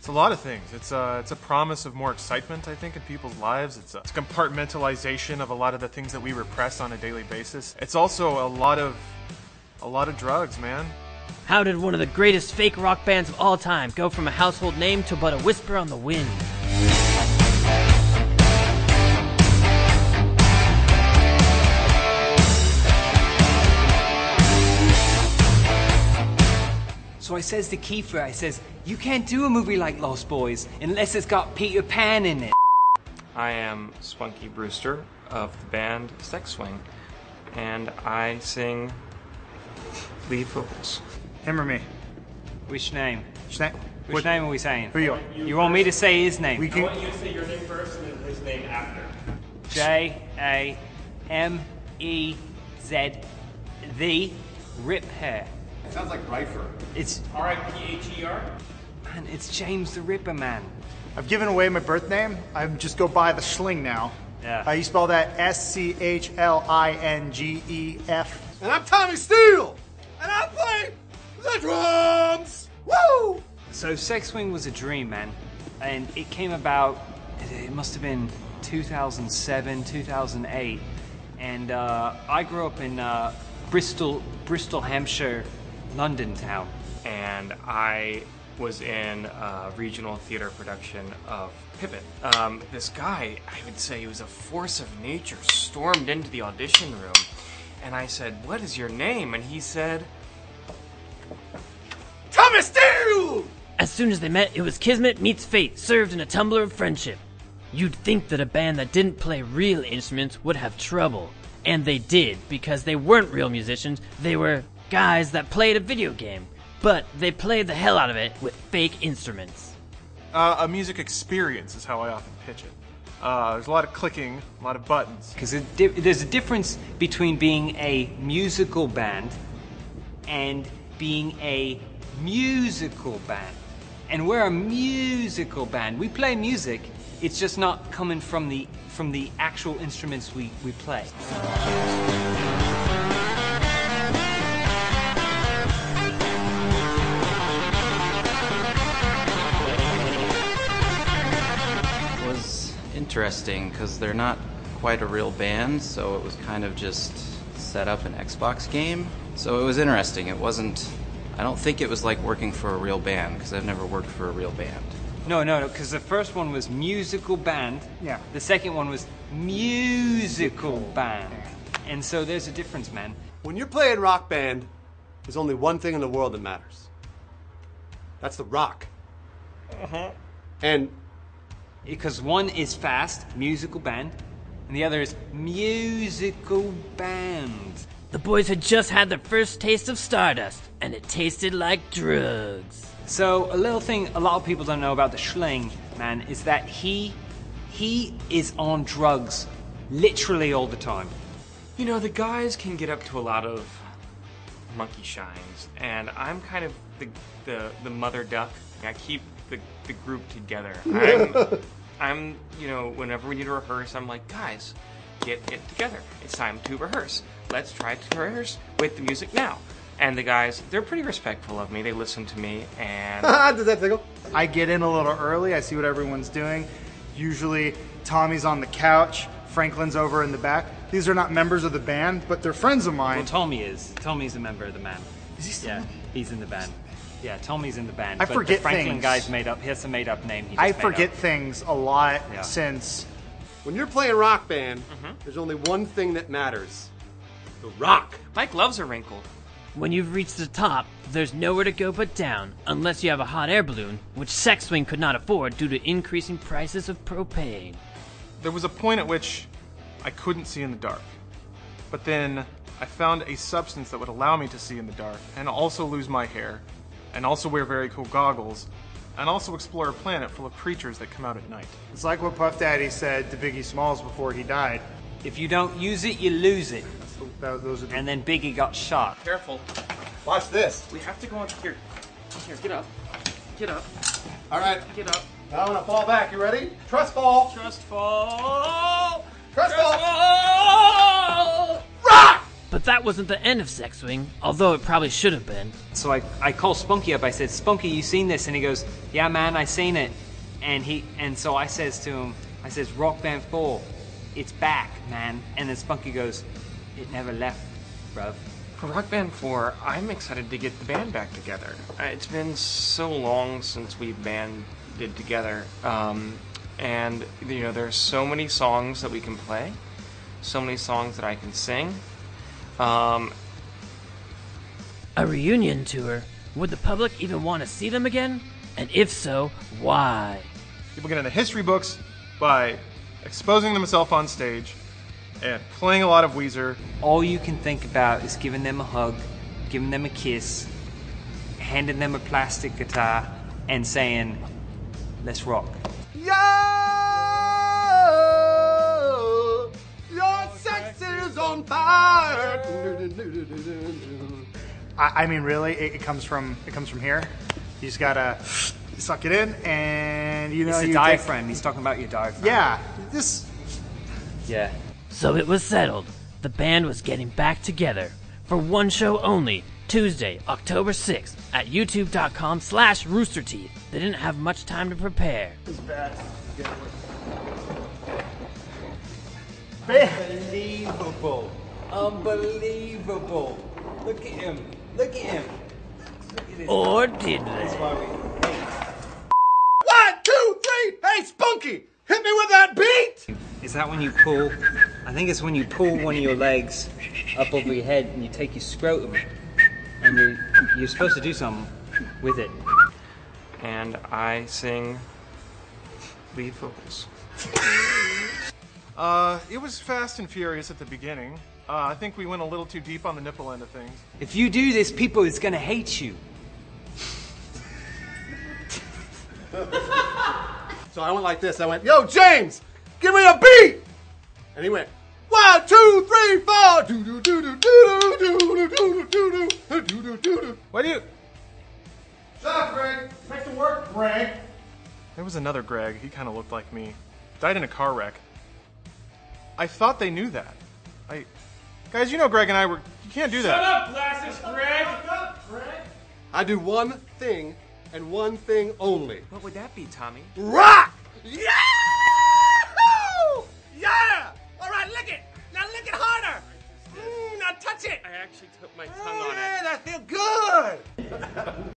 It's a lot of things. It's a promise of more excitement, I think, in people's lives. It's a compartmentalization of a lot of the things that we repress on a daily basis. It's also a lot of drugs, man. How did one of the greatest fake rock bands of all time go from a household name to but a whisper on the wind? So I says to Kiefer, I says, you can't do a movie like Lost Boys unless it's got Peter Pan in it. I am Spunky Brewster of the band Sex Swing, and I sing lead vocals. Him or me? Which name? Which name are we saying? Who you are? You want me to say his name? I want you to say your name first and then his name after. J-A-M-E-Z, Rip Hair. Sounds like Rifer. It's R-I-P-H-E-R? Man, it's James the Ripper, man. I've given away my birth name. I just go by the Schling now. Yeah. You spell that S-C-H-L-I-N-G-E-F. And I'm Tommy Steele! And I play the drums! Woo! So Sex Swing was a dream, man. And it came about, it must have been 2007, 2008. And I grew up in Bristol, Hampshire, London town. And I was in a regional theater production of Pippin. This guy, I would say he was a force of nature, stormed into the audition room. And I said, what is your name? And he said, Tommy Steele! As soon as they met, it was Kismet meets fate, served in a tumbler of friendship. You'd think that a band that didn't play real instruments would have trouble. And they did, because they weren't real musicians, they were guys that played a video game. But they played the hell out of it with fake instruments. A music experience is how I often pitch it. There's a lot of clicking, a lot of buttons. Because there's a difference between being a musical band and being a musical band. And we're a musical band. We play music, it's just not coming from the actual instruments we play. Interesting because they're not quite a real band, so it was kind of just set up an Xbox game. So it was interesting. It wasn't, I don't think it was like working for a real band because I've never worked for a real band. No, because the first one was musical band. Yeah. The second one was musical band. And so there's a difference, man. When you're playing rock band, there's only one thing in the world that matters. That's the rock. And Because one is fast, musical band, and the other is musical band. The boys had just had their first taste of Stardust, and it tasted like drugs. So a little thing a lot of people don't know about the Schling, man, is that he is on drugs literally all the time. you know, the guys can get up to a lot of monkey shines, and I'm kind of the mother duck. I keep the group together. I'm, you know, whenever we need to rehearse, I'm like, guys, get it together. It's time to rehearse. Let's try to rehearse with the music now. And the guys, they're pretty respectful of me. They listen to me, and does that tickle? I get in a little early. I see what everyone's doing. Usually Tommy's on the couch. Franklin's over in the back. These are not members of the band, but they're friends of mine. Well, Tommy is. Tommy's a member of the band. Is he still? Yeah, he's in the band. Yeah, Tommy's in the band. I but forget the Franklin things. guy's made up. He has a made up name. He just I made forget up. things a lot Yeah. since When you're playing rock band, there's only one thing that matters. The rock. my gloves are wrinkled. When you've reached the top, there's nowhere to go but down, unless you have a hot air balloon, which Sex Swing could not afford due to increasing prices of propane. There was a point at which I couldn't see in the dark. But then I found a substance that would allow me to see in the dark, and also lose my hair, and also wear very cool goggles, and also explore a planet full of creatures that come out at night. it's like what Puff Daddy said to Biggie Smalls before he died. If you don't use it, you lose it. Those are the And then Biggie got shot. Careful. Watch this. We have to go on here. Here, get up. Get up. All right. Get up. Now I'm gonna fall back. You ready? Trust fall. Trust fall. Trust fall. Fall. Rock. But that wasn't the end of Sex Swing, although it probably should have been. So I called Spunky up. I said, Spunky, you seen this? And he goes, yeah, man, I seen it. And so I says to him, I says, Rock Band 4, it's back, man. And then Spunky goes, it never left, bruv. For Rock Band 4, I'm excited to get the band back together. It's been so long since we've banded together. And, you know, there's so many songs that we can play, so many songs that I can sing. A reunion tour? Would the public even want to see them again? And if so, why? People get into history books by exposing themselves on stage and playing a lot of Weezer. All you can think about is giving them a hug, giving them a kiss, handing them a plastic guitar, and saying, let's rock. Yo! Your sex is on fire! I mean, really, it comes from here. You just gotta suck it in, and you know It's a you diaphragm. He's talking about your diaphragm. Yeah, this. Yeah. So it was settled. The band was getting back together for one show only, Tuesday, October 6th at youtube.com/roosterteeth. They didn't have much time to prepare. It's bad. Unbelievable. Unbelievable. Look at him. Look at him. Look at this. Or did they? 1, 2, 3. Hey, Spunky, hit me with that beat. Is that when you pull? I think it's when you pull one of your legs up over your head and you take your scrotum and you're supposed to do something with it. And I sing lead vocals. It was fast and furious at the beginning. I think we went a little too deep on the nipple end of things. If you do this, people is gonna hate you. So I went like this. I went, yo, James, give me a beat. And he went, 1, 2, 3, 4. Do do do do do do do do do do do do. What do you... Shut up, Greg. Back to work, Greg. There was another Greg. He kind of looked like me. Died in a car wreck. I thought they knew that. Guys, you know Greg and I were... You can't do that. Shut up, glasses, Greg! I do one thing and one thing only. What would that be, Tommy? Rock! Yeah! Yeah! All right, lick it. Now lick it harder. Now touch it. I actually took my tongue on it. Yeah, that feel good.